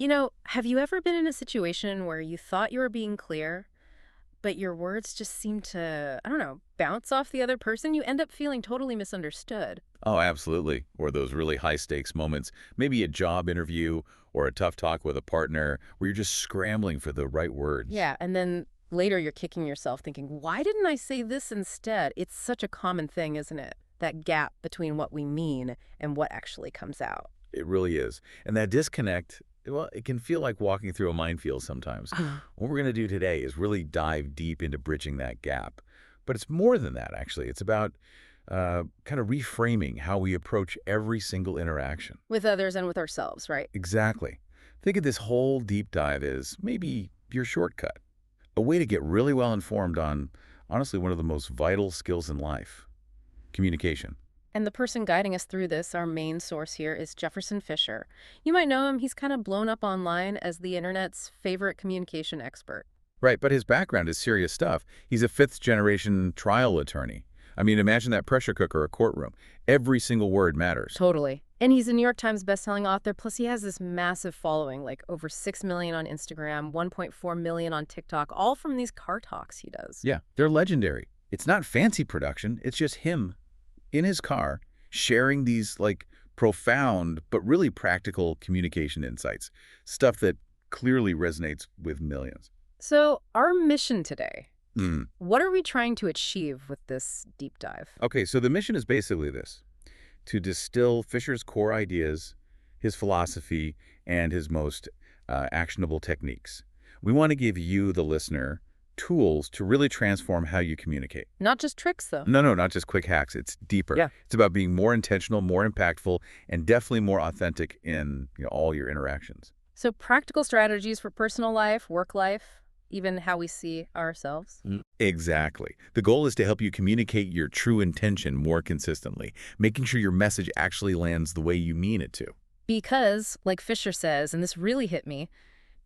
Have you ever been in a situation where you thought you were being clear, but your words just seem to, I don't know, bounce off the other person? You end up feeling totally misunderstood. Oh, absolutely. Or those really high stakes moments, maybe a job interview or a tough talk with a partner where you're just scrambling for the right words. Yeah, and then later you're kicking yourself thinking, why didn't I say this instead? It's such a common thing, isn't it? That gap between what we mean and what actually comes out. It really is. And that disconnect, well, it can feel like walking through a minefield sometimes. What we're going to do today is really dive deep into bridging that gap. But it's more than that, actually. It's about kind of reframing how we approach every single interaction. With others and with ourselves, right? Exactly. Think of this whole deep dive as maybe your shortcut, a way to get really well informed on, honestly, one of the most vital skills in life, communication. And the person guiding us through this, our main source here, is Jefferson Fisher. You might know him. He's kind of blown up online as the internet's favorite communication expert. Right, but his background is serious stuff. He's a fifth-generation trial attorney. I mean, imagine that pressure cooker, a courtroom. Every single word matters. Totally. And he's a New York Times bestselling author. Plus, he has this massive following, like over 6 million on Instagram, 1.4 million on TikTok, all from these car talks he does. Yeah, they're legendary. It's not fancy production. It's just him in his car sharing these, like, profound but really practical communication insights, stuff that clearly resonates with millions. So, our mission today, Mm. what are we trying to achieve with this deep dive? Okay, so the mission is basically this: to distill Fisher's core ideas, his philosophy, and his most actionable techniques. We want to give you, the listener, tools to really transform how you communicate. Not just tricks, though. No, no, not just quick hacks. It's deeper. Yeah. It's about being more intentional, more impactful, and definitely more authentic in all your interactions. So, practical strategies for personal life, work life, even how we see ourselves. Exactly. The goal is to help you communicate your true intention more consistently, making sure your message actually lands the way you mean it to. Because, like Fisher says, and this really hit me,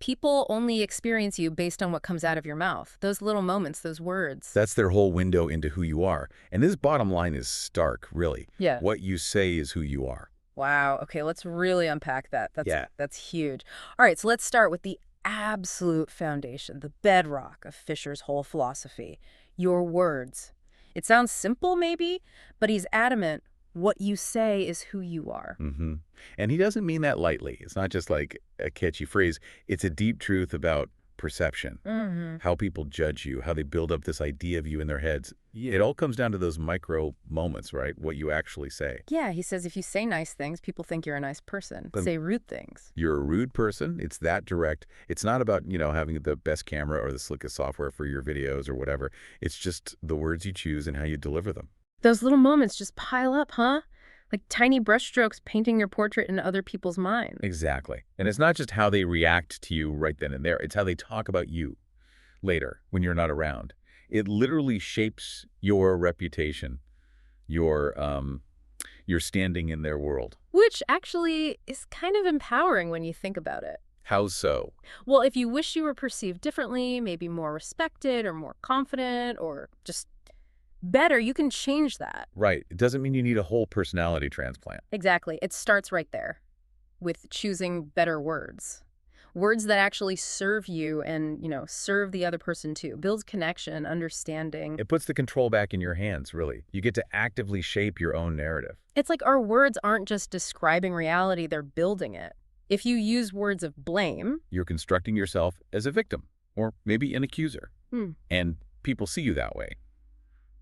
people only experience you based on what comes out of your mouth. Those little moments, those words. That's their whole window into who you are. And this bottom line is stark, really. Yeah. What you say is who you are. Wow. Okay, let's really unpack that. That's Yeah. that's huge. All right, so let's start with the absolute foundation, the bedrock of Fisher's whole philosophy, your words. It sounds simple maybe, but he's adamant what you say is who you are. hmm And he doesn't mean that lightly. It's not just like a catchy phrase. It's a deep truth about perception, Hmm. how people judge you, how they build up this idea of you in their heads. It all comes down to those micro moments, right? What you actually say. Yeah, he says if you say nice things, people think you're a nice person. But Say rude things. you're a rude person. It's that direct. It's not about, having the best camera or the slickest software for your videos or whatever. It's just the words you choose and how you deliver them. Those little moments just pile up, huh? Like tiny brushstrokes painting your portrait in other people's minds. Exactly. And it's not just how they react to you right then and there. It's how they talk about you later when you're not around. It literally shapes your reputation, your standing in their world. Which actually is kind of empowering when you think about it. How so? Well, if you wish you were perceived differently, maybe more respected or more confident or just better, you can change that. Right. It doesn't mean you need a whole personality transplant. Exactly. It starts right there with choosing better words. Words that actually serve you and, serve the other person too. Builds connection, understanding. It puts the control back in your hands, really. You get to actively shape your own narrative. It's like our words aren't just describing reality, they're building it. If you use words of blame, You're constructing yourself as a victim or maybe an accuser. hmm, And people see you that way.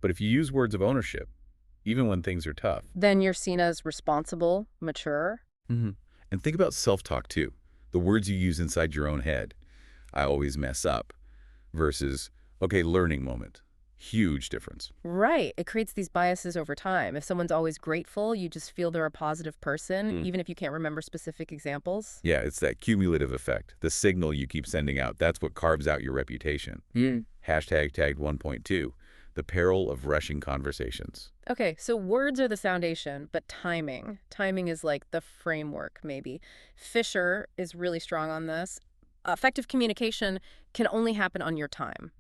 But if you use words of ownership, even when things are tough, then you're seen as responsible, mature. and think about self-talk too, the words you use inside your own head. I always mess up versus, okay, learning moment. Huge difference. Right. It creates these biases over time. If someone's always grateful, you just feel they're a positive person, even if you can't remember specific examples. Yeah, it's that cumulative effect, the signal you keep sending out. That's what carves out your reputation. Hashtag tagged 1.2, the peril of rushing conversations. Okay, so words are the foundation, but timing. Timing is like the framework, maybe. Fisher is really strong on this. Effective communication can only happen on your time.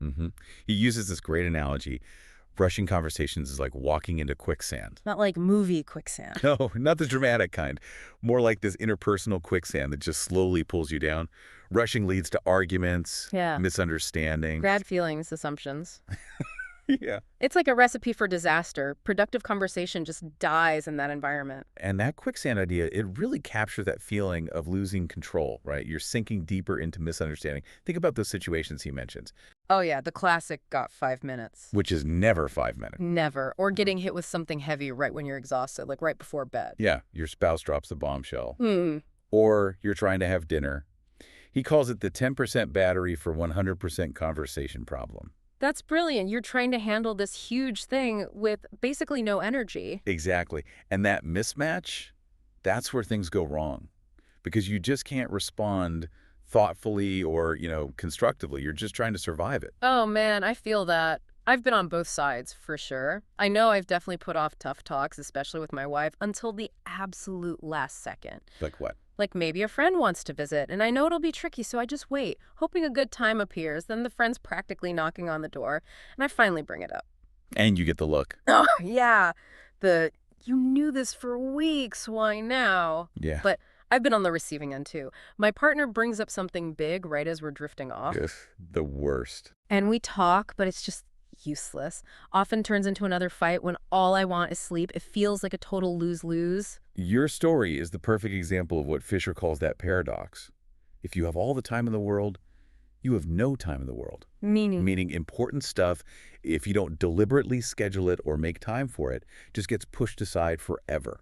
He uses this great analogy. Rushing conversations is like walking into quicksand. Not like movie quicksand. No, not the dramatic kind. More like this interpersonal quicksand that just slowly pulls you down. Rushing leads to arguments, Yeah. misunderstandings. Bad feelings, assumptions. Yeah. It's like a recipe for disaster. Productive conversation just dies in that environment. And that quicksand idea, it really captures that feeling of losing control, right? You're sinking deeper into misunderstanding. Think about those situations he mentions, Oh yeah, the classic got 5 minutes. which is never 5 minutes. Never. Or getting hit with something heavy right when you're exhausted, like right before bed. Yeah, your spouse drops a bombshell. Hmm. Or you're trying to have dinner. He calls it the 10% battery for 100% conversation problem. That's brilliant. You're trying to handle this huge thing with basically no energy. Exactly. And that mismatch, that's where things go wrong. Because you just can't respond thoughtfully or, constructively. You're just trying to survive it. Oh man, I feel that. I've been on both sides, for sure. I know I've definitely put off tough talks, especially with my wife, until the absolute last second. Like what? Like maybe a friend wants to visit, and I know it'll be tricky, so I just wait, hoping a good time appears. Then the friend's practically knocking on the door, and I finally bring it up. And you get the look. Oh, yeah. You knew this for weeks, why now? Yeah. But I've been on the receiving end, too. My partner brings up something big right as we're drifting off. Ugh, the worst. And we talk, but it's just useless. Often turns into another fight when all I want is sleep. It feels like a total lose-lose. Your story is the perfect example of what Fisher calls that paradox. If you have all the time in the world, you have no time in the world. Meaning important stuff, if you don't deliberately schedule it or make time for it, just gets pushed aside forever,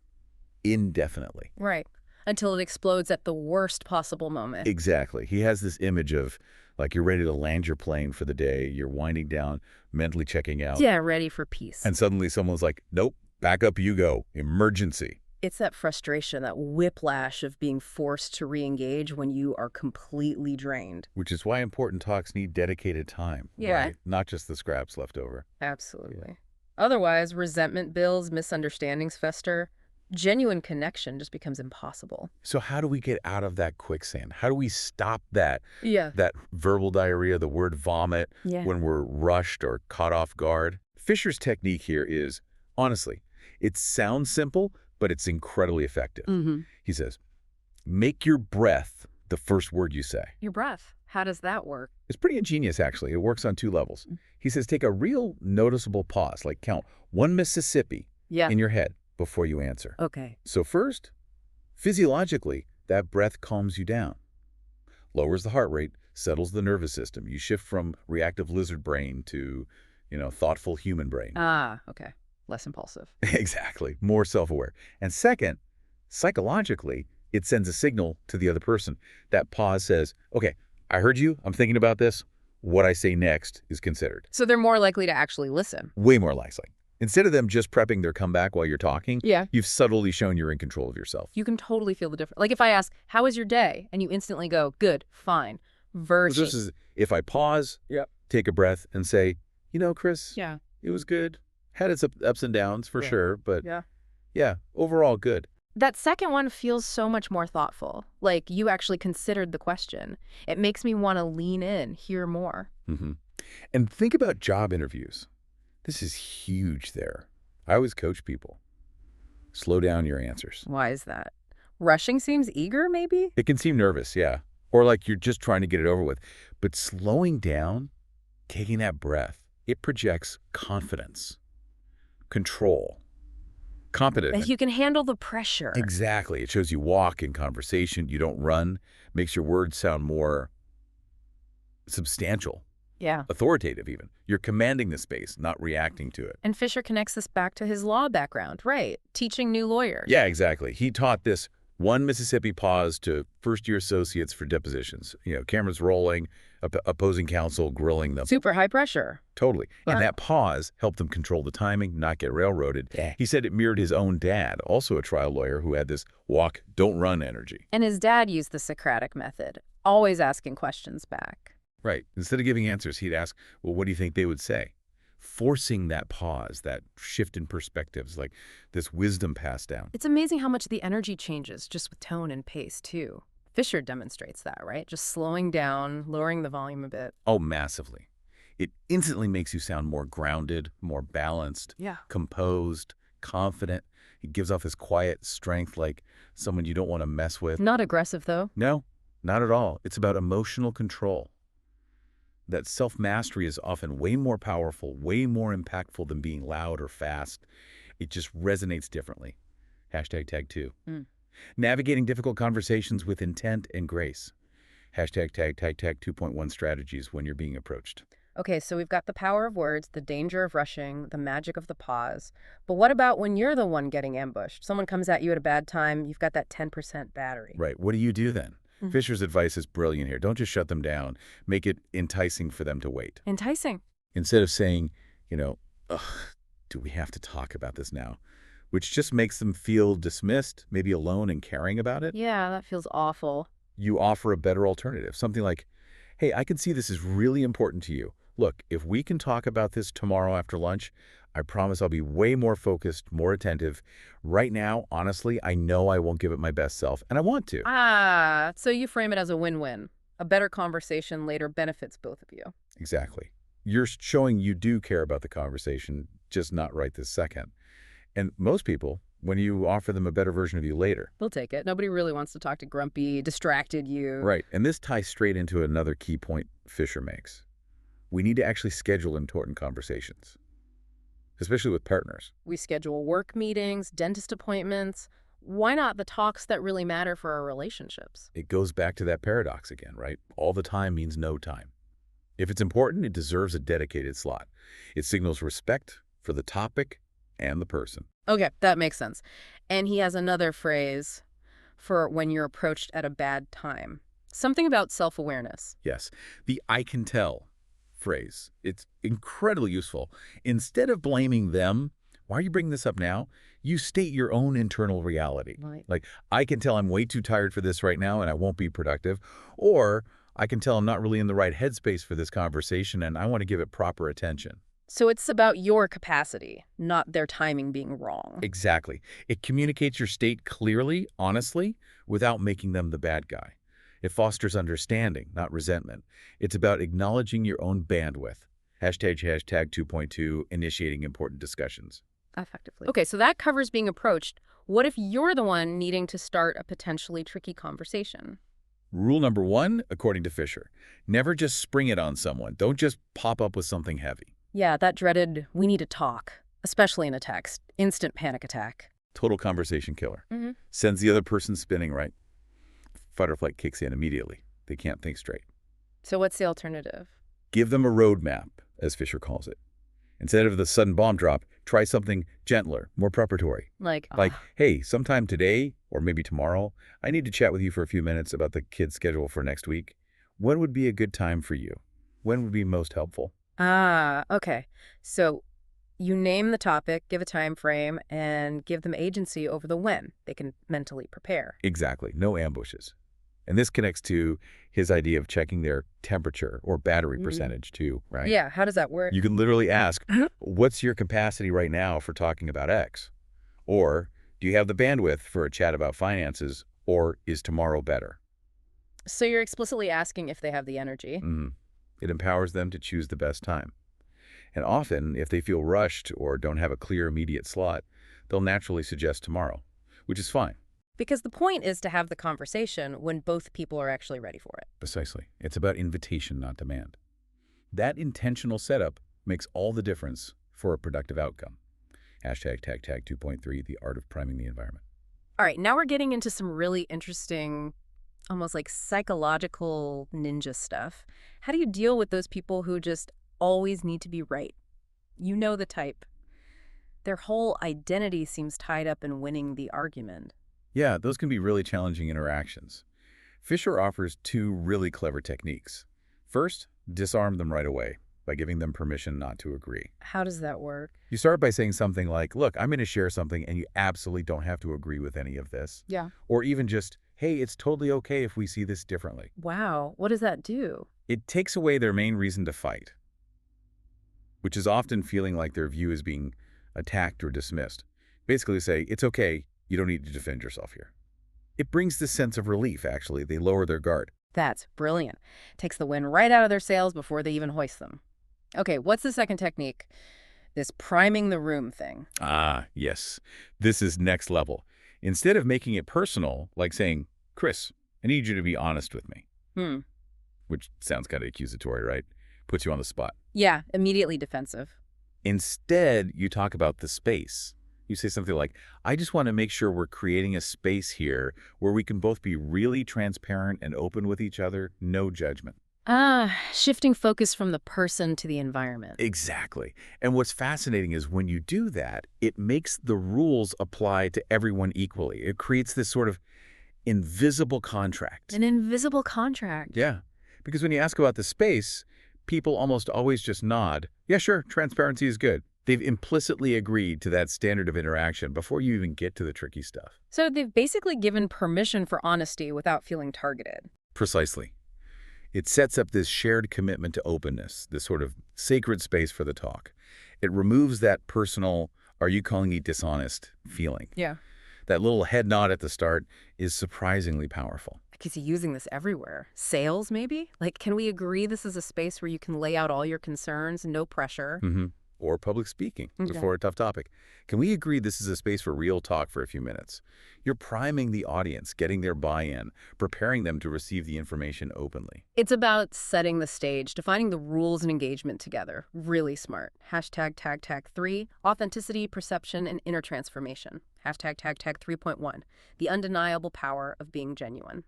indefinitely. Right. Until it explodes at the worst possible moment. Exactly. He has this image of, like, you're ready to land your plane for the day, you're winding down, mentally checking out. Yeah, ready for peace. And suddenly someone's like, nope, back up you go, emergency. It's that frustration, that whiplash of being forced to re-engage when you are completely drained. Which is why important talks need dedicated time. Yeah. Right? Not just the scraps left over. Absolutely. Otherwise, resentment builds, misunderstandings fester. Genuine connection just becomes impossible. So how do we get out of that quicksand? How do we stop that Yeah. verbal diarrhea, the word vomit, Yeah. when we're rushed or caught off guard? Fisher's technique here is, honestly, it sounds simple, but it's incredibly effective. Mm-hmm. He says, make your breath the first word you say. Your breath. How does that work? It's pretty ingenious, actually. It works on 2 levels. He says, take a real noticeable pause, like count 1 Mississippi Yeah. in your head before you answer. Okay. So first, physiologically, that breath calms you down, lowers the heart rate, settles the nervous system. You shift from reactive lizard brain to, thoughtful human brain. Ah, okay. Less impulsive. Exactly. More self-aware. And second, psychologically, it sends a signal to the other person. That pause says, okay, I heard you. I'm thinking about this. What I say next is considered. So they're more likely to actually listen. Way more likely. Instead of them just prepping their comeback while you're talking, Yeah. you've subtly shown you're in control of yourself. You can totally feel the difference. Like if I ask, how was your day? And you instantly go, good, fine. Versus. This is if I pause, Yep. take a breath, and say, Chris, Yeah. it was good. Had its ups and downs for Yeah. sure, but Yeah. overall good. That second one feels so much more thoughtful. Like you actually considered the question. It makes me want to lean in, hear more. Mm-hmm. And think about job interviews. This is huge there. I always coach people. Slow down your answers. Why is that? Rushing seems eager, maybe? It can seem nervous, yeah. Or like you're just trying to get it over with. But slowing down, taking that breath, it projects confidence, control, competence. That you can handle the pressure. Exactly. It shows you walk in conversation. You don't run. Makes your words sound more substantial, Yeah. authoritative even. You're commanding the space, not reacting to it. And Fisher connects this back to his law background, right? Teaching new lawyers. Yeah, exactly. He taught this 1 Mississippi pause to first-year associates for depositions. Cameras rolling, opposing counsel grilling them. Super high pressure. Totally. Wow. And that pause helped them control the timing, not get railroaded. Yeah. He said it mirrored his own dad, also a trial lawyer who had this walk, don't run energy. And his dad used the Socratic method, always asking questions back. Right. Instead of giving answers, he'd ask, well, what do you think they would say? Forcing that pause, that shift in perspectives, like this wisdom passed down. It's amazing how much the energy changes just with tone and pace, too. Fisher demonstrates that, right? Just slowing down, lowering the volume a bit. Oh, massively. It instantly makes you sound more grounded, more balanced, Yeah. composed, confident. It gives off this quiet strength like someone you don't want to mess with. Not aggressive, though. No, not at all. It's about emotional control. That self-mastery is often way more powerful, way more impactful than being loud or fast. It just resonates differently. Hashtag tag 2. Mm. Navigating difficult conversations with intent and grace. Hashtag tag 2.1 strategies when you're being approached. Okay, so we've got the power of words, the danger of rushing, the magic of the pause. But what about when you're the one getting ambushed? Someone comes at you at a bad time, you've got that 10% battery. Right. What do you do then? Mhm. Fisher's advice is brilliant here. Don't just shut them down. Make it enticing for them to wait. Enticing. Instead of saying, ugh, do we have to talk about this now? Which just makes them feel dismissed, maybe alone and caring about it. Yeah, that feels awful. You offer a better alternative. Something like, hey, I can see this is really important to you. Look, if we can talk about this tomorrow after lunch, I promise I'll be way more focused, more attentive. Right now, honestly, I know I won't give it my best self, and I want to. Ah, so you frame it as a win-win. A better conversation later benefits both of you. Exactly. You're showing you do care about the conversation, just not right this second. And most people, when you offer them a better version of you later. They'll take it. Nobody really wants to talk to grumpy, distracted you. Right. And this ties straight into another key point Fisher makes. We need to actually schedule important conversations, especially with partners. We schedule work meetings, dentist appointments. Why not the talks that really matter for our relationships? It goes back to that paradox again, right? All the time means no time. If it's important, it deserves a dedicated slot. It signals respect for the topic and the person. Okay, that makes sense. And he has another phrase for when you're approached at a bad time. Something about self-awareness. Yes, the I can tell phrase. It's incredibly useful. Instead of blaming them, why are you bringing this up now? You state your own internal reality. Right. Like, I can tell I'm way too tired for this right now and I won't be productive. Or I can tell I'm not really in the right headspace for this conversation and I want to give it proper attention. So it's about your capacity, not their timing being wrong. Exactly. It communicates your state clearly, honestly, without making them the bad guy. It fosters understanding, not resentment. It's about acknowledging your own bandwidth. Hashtag 2.2, initiating important discussions. Effectively. Okay, so that covers being approached. What if you're the one needing to start a potentially tricky conversation? Rule number 1, according to Fisher, never just spring it on someone. Don't just pop up with something heavy. Yeah, that dreaded, we need to talk, especially in a text. Instant panic attack. Total conversation killer. Mm-hmm. Sends the other person spinning, right? Fight or flight kicks in immediately. They can't think straight. So what's the alternative? Give them a roadmap, as Fisher calls it. Instead of the sudden bomb drop, try something gentler, more preparatory. Like, Hey, sometime today, or maybe tomorrow, I need to chat with you for a few minutes about the kids' schedule for next week. When would be a good time for you? When would be most helpful? Okay. So you name the topic, give a time frame, and give them agency over the when. They can mentally prepare. Exactly. No ambushes. And this connects to his idea of checking their temperature or battery percentage too, right? Yeah, how does that work? You can literally ask, what's your capacity right now for talking about X? Or do you have the bandwidth for a chat about finances? Or is tomorrow better? So you're explicitly asking if they have the energy. It empowers them to choose the best time. And often, if they feel rushed or don't have a clear immediate slot, they'll naturally suggest tomorrow, which is fine. Because the point is to have the conversation when both people are actually ready for it. Precisely. It's about invitation, not demand. That intentional setup makes all the difference for a productive outcome. Hashtag tag 2.3, the art of priming the environment. All right, now we're getting into some really interesting, almost like psychological ninja stuff. How do you deal with those people who just always need to be right? You know the type. Their whole identity seems tied up in winning the argument. Yeah, those can be really challenging interactions. Fisher offers 2 really clever techniques. First, disarm them right away by giving them permission not to agree. How does that work? You start by saying something like, look, I'm going to share something and you absolutely don't have to agree with any of this. Yeah. Or even just, hey, it's totally okay if we see this differently. Wow, what does that do? It takes away their main reason to fight, which is often feeling like their view is being attacked or dismissed. Basically say, it's okay, you don't need to defend yourself here. It brings this sense of relief, actually. They lower their guard. That's brilliant. Takes the wind right out of their sails before they even hoist them. Okay, what's the second technique? This priming the room thing. Ah, yes. This is next level. Instead of making it personal, like saying, Chris, I need you to be honest with me, Hmm. which sounds kind of accusatory, right? Puts you on the spot. Yeah, immediately defensive. Instead, you talk about the space. You say something like, I just want to make sure we're creating a space here where we can both be really transparent and open with each other, no judgment. Ah, shifting focus from the person to the environment. Exactly. And what's fascinating is when you do that, it makes the rules apply to everyone equally. It creates this sort of invisible contract. An invisible contract. Yeah. Because when you ask about the space, people almost always just nod. Yeah, sure, transparency is good. They've implicitly agreed to that standard of interaction before you even get to the tricky stuff. So they've basically given permission for honesty without feeling targeted. Precisely. It sets up this shared commitment to openness, this sort of sacred space for the talk. It removes that personal, are you calling me dishonest feeling. Yeah. That little head nod at the start is surprisingly powerful. Because you're using this everywhere. Sales, maybe? Like, can we agree this is a space where you can lay out all your concerns, no pressure? Or public speaking Okay. before a tough topic. Can we agree this is a space for real talk for a few minutes? You're priming the audience, getting their buy-in, preparing them to receive the information openly. It's about setting the stage, defining the rules and engagement together. Really smart. Hashtag tag tag 3, authenticity, perception, and inner transformation. Hashtag tag tag 3.1, the undeniable power of being genuine.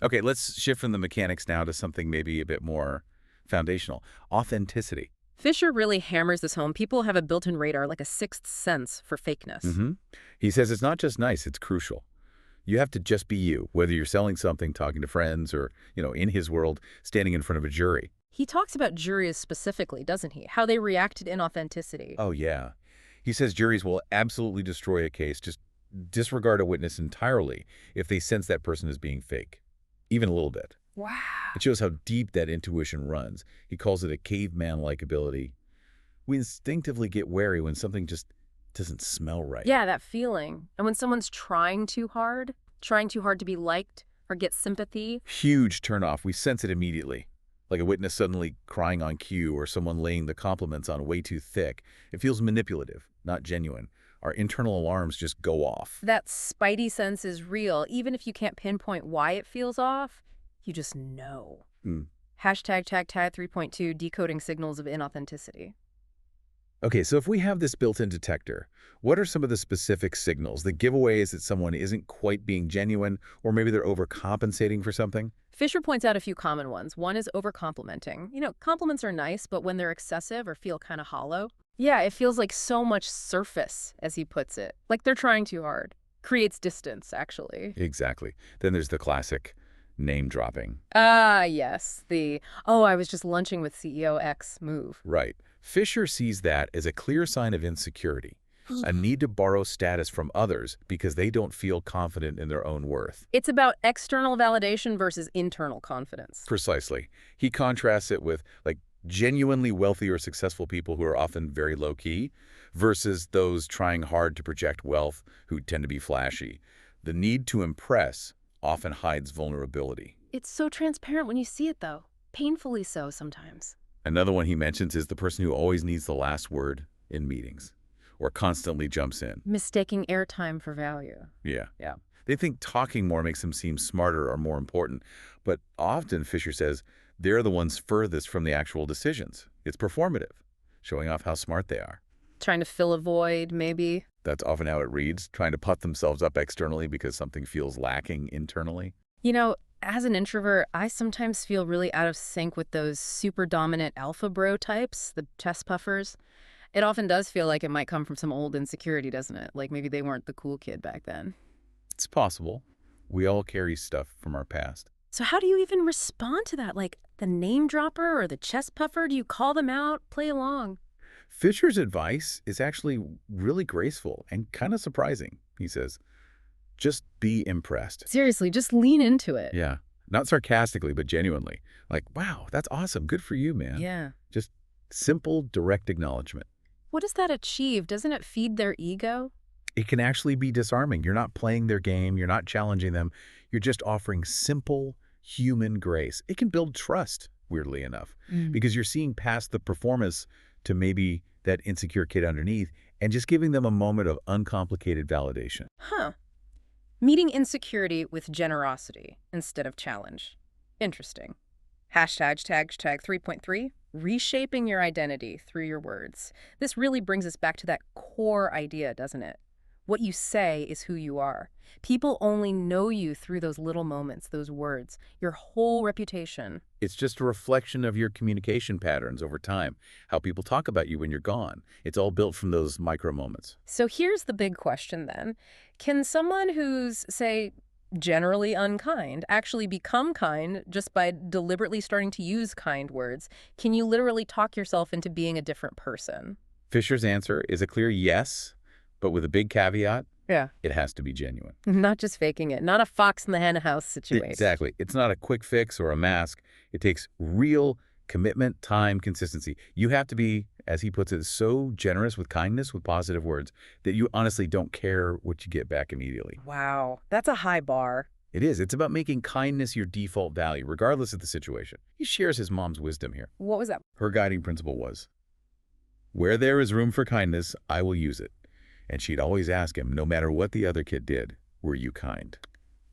Okay, let's shift from the mechanics now to something maybe a bit more foundational. Authenticity. Fisher really hammers this home. People have a built-in radar, like a sixth sense for fakeness. He says it's not just nice, it's crucial. You have to just be you, whether you're selling something, talking to friends, or, in his world, standing in front of a jury. He talks about juries specifically, doesn't he? How they react to inauthenticity. Oh, yeah. He says juries will absolutely destroy a case, just disregard a witness entirely if they sense that person is being fake, even a little bit. Wow. It shows how deep that intuition runs. He calls it a caveman-like ability. We instinctively get wary when something just doesn't smell right. Yeah, that feeling. And when someone's trying too hard to be liked or get sympathy. Huge turnoff. We sense it immediately. Like a witness suddenly crying on cue or someone laying the compliments on way too thick. It feels manipulative, not genuine. Our internal alarms just go off. That spidey sense is real. Even if you can't pinpoint why it feels off, you just know. Hashtag tag tag 3.2, decoding signals of inauthenticity. Okay, so if we have this built-in detector, what are some of the specific signals that give away that someone isn't quite being genuine, or maybe they're overcompensating for something? Fisher points out a few common ones. One is overcomplimenting. Compliments are nice, but when they're excessive or feel kind of hollow, yeah, it feels like so much surface, as he puts it. Like they're trying too hard. Creates distance, actually. Exactly. Then there's the classic name dropping. Ah, yes. I was just lunching with CEO X move. Right. Fisher sees that as a clear sign of insecurity, a need to borrow status from others because they don't feel confident in their own worth. It's about external validation versus internal confidence. Precisely. He contrasts it with, genuinely wealthy or successful people who are often very low-key versus those trying hard to project wealth who tend to be flashy. The need to impress often hides vulnerability. It's so transparent when you see it, though. Painfully so sometimes. Another one he mentions is the person who always needs the last word in meetings or constantly jumps in. Mistaking airtime for value. Yeah. Yeah. They think talking more makes them seem smarter or more important, but often, Fisher says, they're the ones furthest from the actual decisions. It's performative, showing off how smart they are. Trying to fill a void, maybe. That's often how it reads, trying to puff themselves up externally because something feels lacking internally. As an introvert, I sometimes feel really out of sync with those super dominant alpha bro types, the chest puffers. It often does feel like it might come from some old insecurity, doesn't it? Like maybe they weren't the cool kid back then. It's possible. We all carry stuff from our past. So how do you even respond to that? Like the name dropper or the chest puffer? Do you call them out, play along? Fisher's advice is actually really graceful and kind of surprising. He says, just be impressed. Seriously, just lean into it. Yeah. Not sarcastically, but genuinely. Like, wow, that's awesome. Good for you, man. Yeah. Just simple, direct acknowledgement. What does that achieve? Doesn't it feed their ego? It can actually be disarming. You're not playing their game. You're not challenging them. You're just offering simple human grace. It can build trust, weirdly enough, Mm. because you're seeing past the performance to maybe that insecure kid underneath and just giving them a moment of uncomplicated validation. Huh. Meeting insecurity with generosity instead of challenge. Interesting. Hashtag 3.3, reshaping your identity through your words. This really brings us back to that core idea, doesn't it? What you say is who you are. People only know you through those little moments, those words, your whole reputation. It's just a reflection of your communication patterns over time, how people talk about you when you're gone. It's all built from those micro moments. So here's the big question then. Can someone who's, say, generally unkind actually become kind just by deliberately starting to use kind words? Can you literally talk yourself into being a different person? Fisher's answer is a clear yes, but with a big caveat, Yeah. it has to be genuine. Not just faking it. Not a fox in the hen house situation. Exactly. It's not a quick fix or a mask. It takes real commitment, time, consistency. You have to be, as he puts it, so generous with kindness, with positive words, that you honestly don't care what you get back immediately. Wow. That's a high bar. It is. It's about making kindness your default value, regardless of the situation. He shares his mom's wisdom here. What was that? Her guiding principle was, where there is room for kindness, I will use it. And she'd always ask him, no matter what the other kid did, were you kind?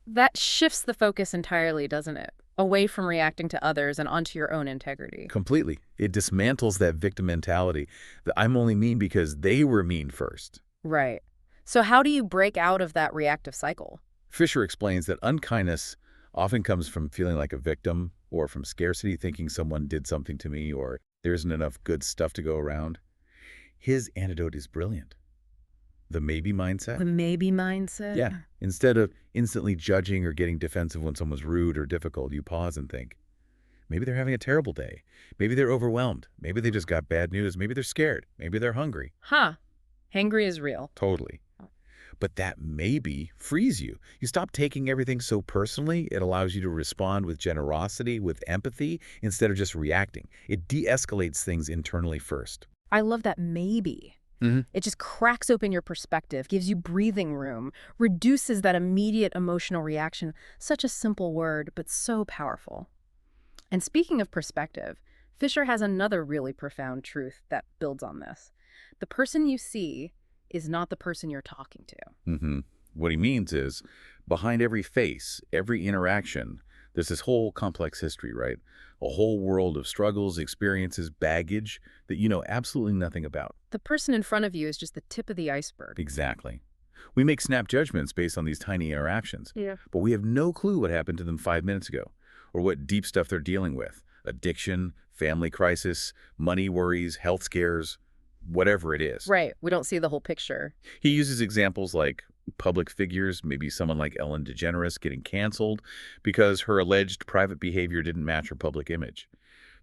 That shifts the focus entirely, doesn't it? Away from reacting to others and onto your own integrity. Completely. It dismantles that victim mentality that I'm only mean because they were mean first. Right. So how do you break out of that reactive cycle? Fisher explains that unkindness often comes from feeling like a victim or from scarcity, thinking someone did something to me or there isn't enough good stuff to go around. His antidote is brilliant. The maybe mindset. The maybe mindset? Yeah. Instead of instantly judging or getting defensive when someone's rude or difficult, you pause and think, maybe they're having a terrible day. Maybe they're overwhelmed. Maybe they just got bad news. Maybe they're scared. Maybe they're hungry. Huh. Hangry is real. Totally. But that maybe frees you. You stop taking everything so personally. It allows you to respond with generosity, with empathy, instead of just reacting. It de-escalates things internally first. I love that maybe. It just cracks open your perspective, gives you breathing room, reduces that immediate emotional reaction. Such a simple word, but so powerful. And speaking of perspective, Fisher has another really profound truth that builds on this. The person you see is not the person you're talking to. What he means is, behind every face, every interaction, there's this whole complex history, right? A whole world of struggles, experiences, baggage that you know absolutely nothing about. The person in front of you is just the tip of the iceberg. Exactly. We make snap judgments based on these tiny interactions, but we have no clue what happened to them 5 minutes ago or what deep stuff they're dealing with. Addiction, family crisis, money worries, health scares, whatever it is. Right. We don't see the whole picture. He uses examples like public figures, maybe someone like Ellen DeGeneres getting canceled because her alleged private behavior didn't match her public image.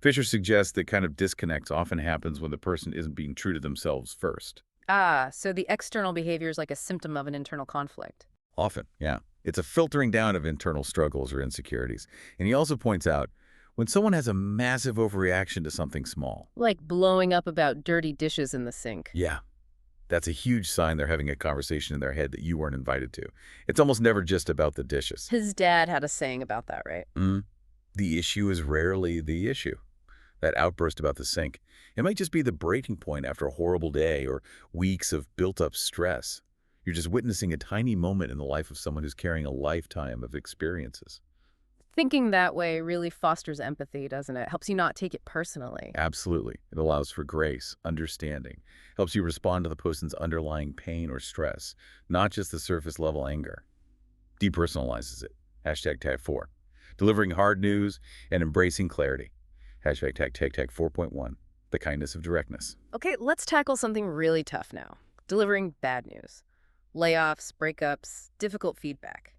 Fisher suggests that kind of disconnect often happens when the person isn't being true to themselves first. Ah, so the external behavior is like a symptom of an internal conflict. Often, yeah. It's a filtering down of internal struggles or insecurities. And he also points out, when someone has a massive overreaction to something small. Like blowing up about dirty dishes in the sink. Yeah. That's a huge sign they're having a conversation in their head that you weren't invited to. It's almost never just about the dishes. His dad had a saying about that, right? The issue is rarely the issue. That outburst about the sink. It might just be the breaking point after a horrible day or weeks of built-up stress. You're just witnessing a tiny moment in the life of someone who's carrying a lifetime of experiences. Thinking that way really fosters empathy, doesn't it? Helps you not take it personally. Absolutely. It allows for grace, understanding, helps you respond to the person's underlying pain or stress, not just the surface-level anger. Depersonalizes it. Hashtag tag 4. Delivering hard news and embracing clarity. Hashtag tag 4.1. The kindness of directness. Okay, let's tackle something really tough now. Delivering bad news. Layoffs, breakups, difficult feedback.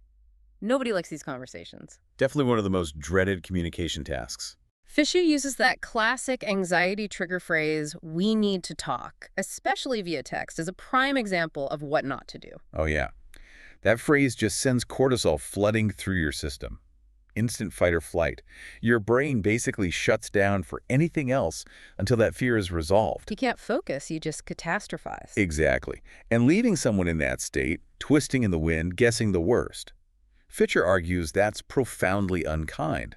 Nobody likes these conversations. Definitely one of the most dreaded communication tasks. Fisher uses that classic anxiety trigger phrase, "we need to talk," especially via text, as a prime example of what not to do. Oh, yeah. That phrase just sends cortisol flooding through your system. Instant fight or flight. Your brain basically shuts down for anything else until that fear is resolved. You can't focus, you just catastrophize. Exactly. And leaving someone in that state, twisting in the wind, guessing the worst. Fisher argues that's profoundly unkind,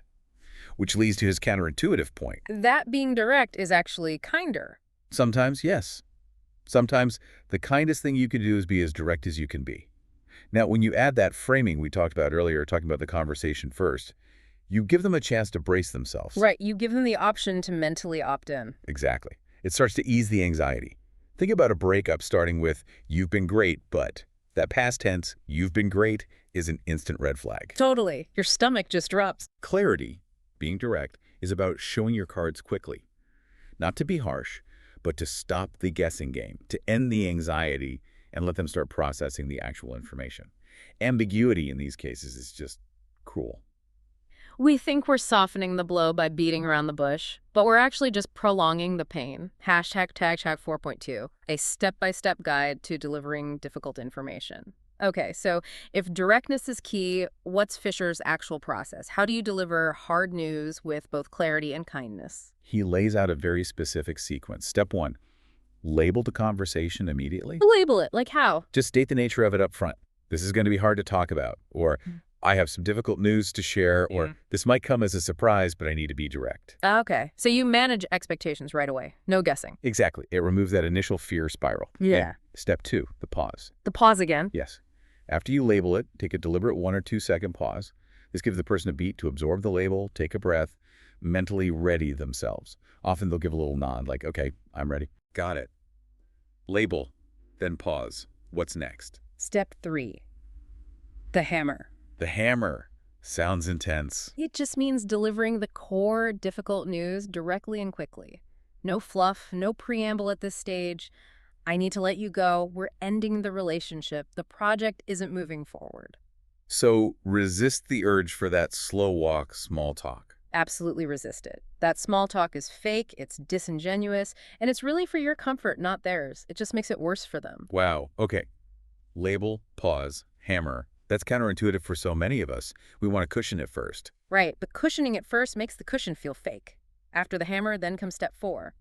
which leads to his counterintuitive point. That being direct is actually kinder. Sometimes, yes. Sometimes the kindest thing you can do is be as direct as you can be. Now, when you add that framing we talked about earlier, talking about the conversation first, you give them a chance to brace themselves. Right, you give them the option to mentally opt in. Exactly. It starts to ease the anxiety. Think about a breakup starting with, "You've been great, but..." That past tense, "you've been great," is an instant red flag. Totally. Your stomach just drops. Clarity, being direct, is about showing your cards quickly. Not to be harsh, but to stop the guessing game, to end the anxiety and let them start processing the actual information. Ambiguity in these cases is just cruel. We think we're softening the blow by beating around the bush, but we're actually just prolonging the pain. #TagChack 4.2, a step-by-step guide to delivering difficult information. Okay, so if directness is key, what's Fisher's actual process? How do you deliver hard news with both clarity and kindness? He lays out a very specific sequence. Step 1, label the conversation immediately. Label it, like how? Just state the nature of it up front. This is going to be hard to talk about, or I have some difficult news to share, or this might come as a surprise, but I need to be direct. Okay, so you manage expectations right away. No guessing. Exactly. It removes that initial fear spiral. Yeah. And step 2, the pause. The pause again. Yes. After you label it, take a deliberate 1 or 2 second pause. This gives the person a beat to absorb the label, take a breath, mentally ready themselves. Often they'll give a little nod like, "Okay, I'm ready." Got it. Label, then pause. What's next? Step 3, the hammer. The hammer. Sounds intense. It just means delivering the core, difficult news directly and quickly. No fluff, no preamble at this stage. I need to let you go. We're ending the relationship. The project isn't moving forward. So resist the urge for that slow walk, small talk. Absolutely resist it. That small talk is fake, it's disingenuous, and it's really for your comfort, not theirs. It just makes it worse for them. Wow. Okay. Label, pause, hammer. That's counterintuitive for so many of us. We want to cushion it first. Right, but cushioning it first makes the cushion feel fake. After the hammer, then comes step 4.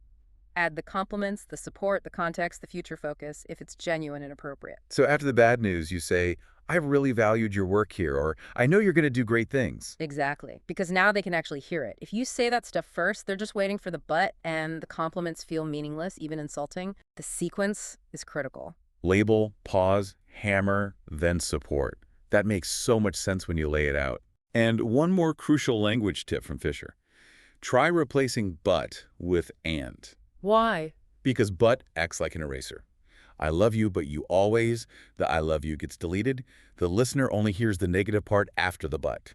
Add the compliments, the support, the context, the future focus, if it's genuine and appropriate. So after the bad news, you say, "I've really valued your work here," or "I know you're going to do great things." Exactly, because now they can actually hear it. If you say that stuff first, they're just waiting for the but, and the compliments feel meaningless, even insulting. The sequence is critical. Label, pause, hammer, then support. That makes so much sense when you lay it out. And one more crucial language tip from Fisher. Try replacing but with and. Why? Because but acts like an eraser. I love you, but you always, the I love you gets deleted. The listener only hears the negative part after the but.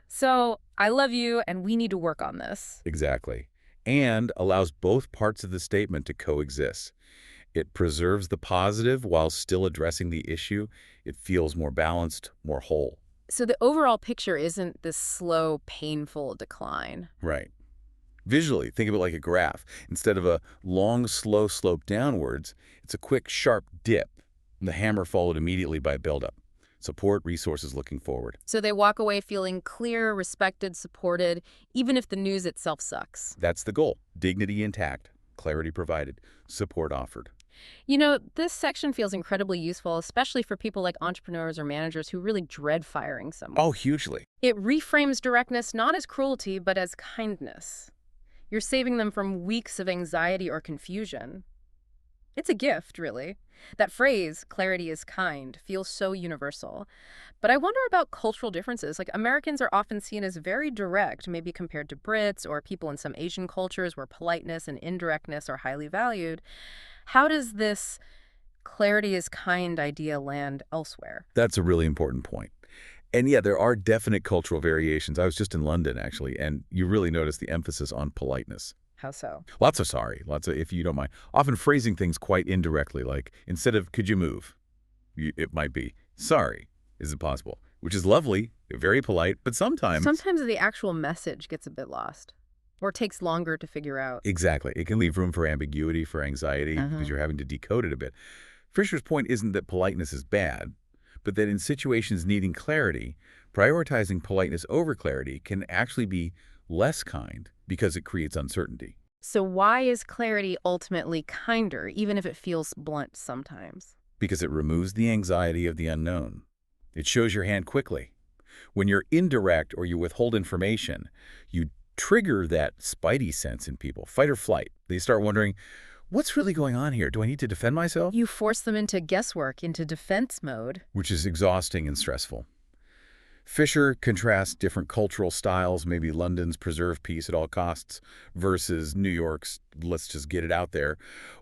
So I love you and we need to work on this. Exactly. And allows both parts of the statement to coexist. It preserves the positive while still addressing the issue. It feels more balanced, more whole. So the overall picture isn't this slow, painful decline. Right. Visually, think of it like a graph. Instead of a long, slow slope downwards, it's a quick, sharp dip. The hammer followed immediately by a buildup. Support, resources looking forward. So they walk away feeling clear, respected, supported, even if the news itself sucks. That's the goal. Dignity intact, clarity provided, support offered. You know, this section feels incredibly useful, especially for people like entrepreneurs or managers who really dread firing someone. Oh, hugely. It reframes directness not as cruelty, but as kindness. You're saving them from weeks of anxiety or confusion. It's a gift, really. That phrase, clarity is kind, feels so universal. But I wonder about cultural differences. Like, Americans are often seen as very direct, maybe compared to Brits or people in some Asian cultures where politeness and indirectness are highly valued. How does this clarity is kind idea land elsewhere? That's a really important point. And yeah, there are definite cultural variations. I was just in London, actually, and you really notice the emphasis on politeness. How so? Lots of sorry, lots of if you don't mind. Often phrasing things quite indirectly, like instead of "could you move," it might be "sorry, is it possible?" Which is lovely, very polite, but sometimes Sometimes the actual message gets a bit lost or takes longer to figure out. Exactly. It can leave room for ambiguity, for anxiety, because you're having to decode it a bit. Fisher's point isn't that politeness is bad, but that in situations needing clarity, prioritizing politeness over clarity can actually be less kind because it creates uncertainty. So why is clarity ultimately kinder, even if it feels blunt sometimes? Because it removes the anxiety of the unknown. It shows your hand quickly. When you're indirect or you withhold information, you trigger that spidey sense in people, fight or flight. They start wondering, what's really going on here? Do I need to defend myself? You force them into guesswork, into defense mode. Which is exhausting and stressful. Fisher contrasts different cultural styles, maybe London's preserve peace at all costs versus New York's let's just get it out there,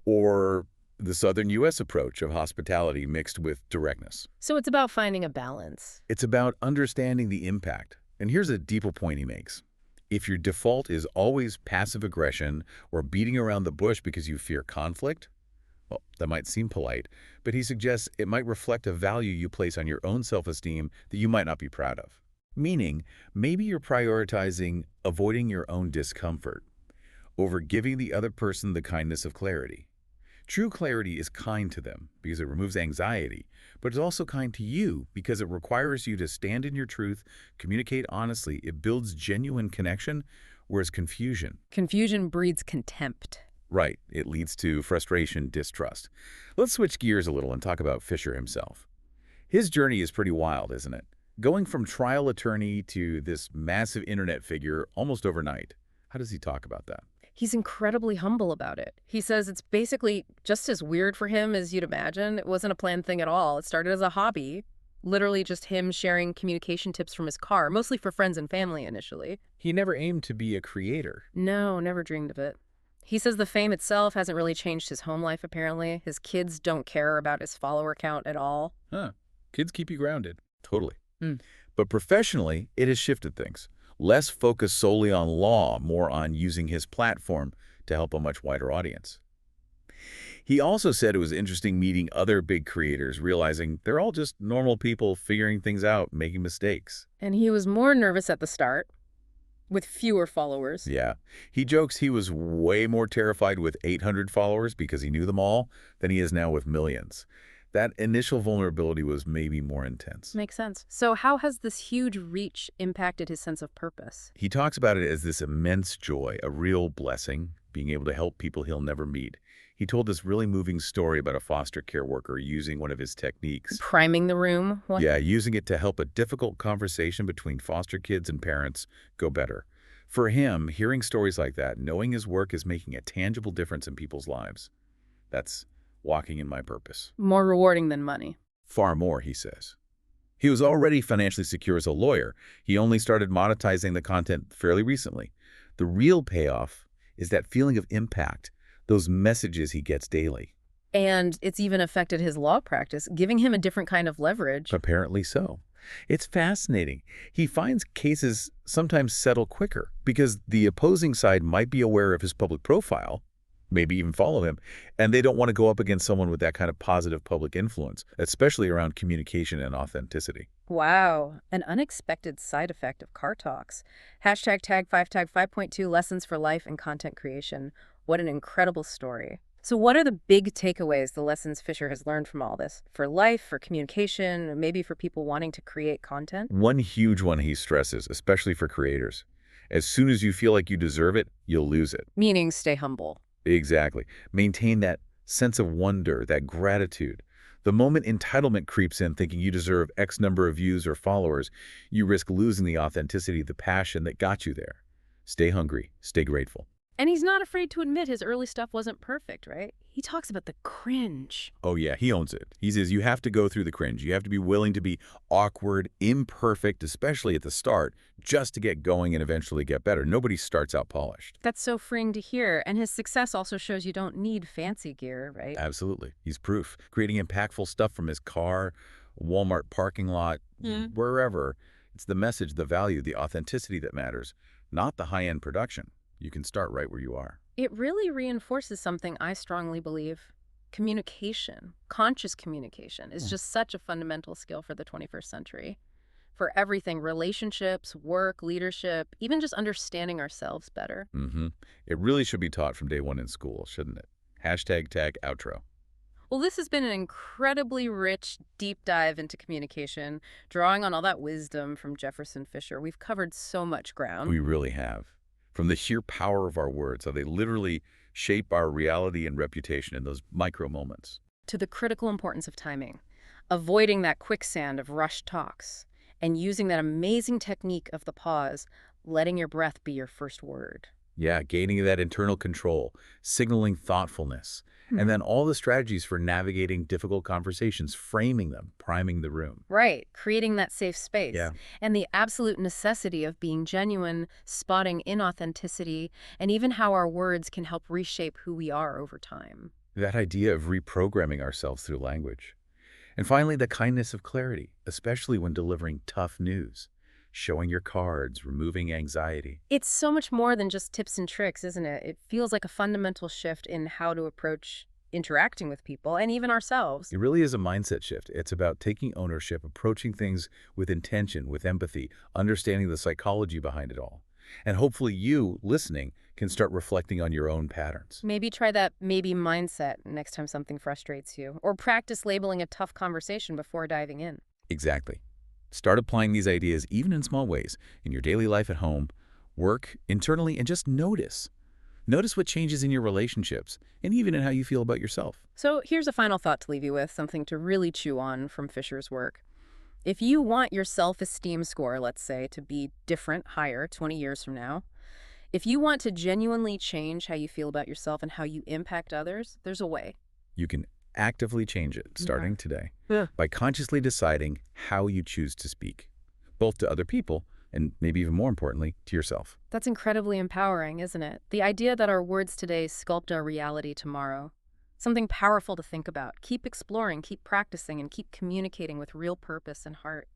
or the southern U.S. approach of hospitality mixed with directness. So it's about finding a balance. It's about understanding the impact. And here's a deeper point he makes. If your default is always passive aggression or beating around the bush because you fear conflict, well, that might seem polite, but he suggests it might reflect a value you place on your own self-esteem that you might not be proud of. Meaning, maybe you're prioritizing avoiding your own discomfort over giving the other person the kindness of clarity. True clarity is kind to them because it removes anxiety, but it's also kind to you because it requires you to stand in your truth, communicate honestly. It builds genuine connection, whereas Confusion breeds contempt. Right. It leads to frustration, distrust. Let's switch gears a little and talk about Fisher himself. His journey is pretty wild, isn't it? Going from trial attorney to this massive internet figure almost overnight. How does he talk about that? He's incredibly humble about it. He says it's basically just as weird for him as you'd imagine. It wasn't a planned thing at all. It started as a hobby, literally just him sharing communication tips from his car, mostly for friends and family initially. He never aimed to be a creator. No, never dreamed of it. He says the fame itself hasn't really changed his home life, apparently. His kids don't care about his follower count at all. Huh. Kids keep you grounded. Totally. But professionally, it has shifted things. Less focus solely on law, more on using his platform to help a much wider audience. He also said it was interesting meeting other big creators, realizing they're all just normal people figuring things out, making mistakes. And he was more nervous at the start, with fewer followers. Yeah. He jokes he was way more terrified with 800 followers because he knew them all than he is now with millions. That initial vulnerability was maybe more intense. Makes sense. So how has this huge reach impacted his sense of purpose? He talks about it as this immense joy, a real blessing, being able to help people he'll never meet. He told this really moving story about a foster care worker using one of his techniques. Priming the room? What? Yeah, using it to help a difficult conversation between foster kids and parents go better. For him, hearing stories like that, knowing his work is making a tangible difference in people's lives. That's walking in my purpose. More rewarding than money. Far more, he says. He was already financially secure as a lawyer. He only started monetizing the content fairly recently. The real payoff is that feeling of impact, those messages he gets daily. And it's even affected his law practice, giving him a different kind of leverage. Apparently so. It's fascinating. He finds cases sometimes settle quicker because the opposing side might be aware of his public profile, maybe even follow him, and they don't want to go up against someone with that kind of positive public influence, especially around communication and authenticity. Wow, an unexpected side effect of Car Talks. Hashtag tag 5.2 lessons for life and content creation. What an incredible story. So what are the big takeaways, the lessons Fisher has learned from all this? For life, for communication, maybe for people wanting to create content? One huge one he stresses, especially for creators. As soon as you feel like you deserve it, you'll lose it. Meaning stay humble. Exactly. Maintain that sense of wonder, that gratitude. The moment entitlement creeps in thinking you deserve X number of views or followers, you risk losing the authenticity, the passion that got you there. Stay hungry. Stay grateful. And he's not afraid to admit his early stuff wasn't perfect, right? He talks about the cringe. Oh yeah, he owns it. He says you have to go through the cringe. You have to be willing to be awkward, imperfect, especially at the start, just to get going and eventually get better. Nobody starts out polished. That's so freeing to hear. And his success also shows you don't need fancy gear, right? Absolutely. He's proof. Creating impactful stuff from his car, Walmart parking lot, wherever. It's the message, the value, the authenticity that matters, not the high-end production. You can start right where you are. It really reinforces something I strongly believe. Communication, conscious communication, is just such a fundamental skill for the 21st century. For everything, relationships, work, leadership, even just understanding ourselves better. It really should be taught from day one in school, shouldn't it? Hashtag tag outro. Well, this has been an incredibly rich, deep dive into communication, drawing on all that wisdom from Jefferson Fisher. We've covered so much ground. We really have. From the sheer power of our words, how they literally shape our reality and reputation in those micro moments. To the critical importance of timing, avoiding that quicksand of rushed talks, and using that amazing technique of the pause, letting your breath be your first word. Yeah, gaining that internal control, signaling thoughtfulness, and Hmm. then all the strategies for navigating difficult conversations, framing them, priming the room. Right, creating that safe space, Yeah. and the absolute necessity of being genuine, spotting inauthenticity, and even how our words can help reshape who we are over time. That idea of reprogramming ourselves through language. And finally, the kindness of clarity, especially when delivering tough news, showing your cards, removing anxiety. It's so much more than just tips and tricks, isn't it? It feels like a fundamental shift in how to approach interacting with people and even ourselves. It really is a mindset shift. It's about taking ownership, approaching things with intention, with empathy, understanding the psychology behind it all. And hopefully you, listening, can start reflecting on your own patterns. Maybe try that maybe mindset next time something frustrates you, or practice labeling a tough conversation before diving in. Exactly. Start applying these ideas even in small ways, in your daily life at home, work, internally, and just notice. Notice what changes in your relationships, and even in how you feel about yourself. So here's a final thought to leave you with, something to really chew on from Fisher's work. If you want your self-esteem score, let's say, to be different, higher 20 years from now, if you want to genuinely change how you feel about yourself and how you impact others, there's a way. You can actively change it Okay. starting today Yeah. by consciously deciding how you choose to speak, both to other people and maybe even more importantly, to yourself. That's incredibly empowering, isn't it? The idea that our words today sculpt our reality tomorrow. Something powerful to think about. Keep exploring, keep practicing, and keep communicating with real purpose and heart.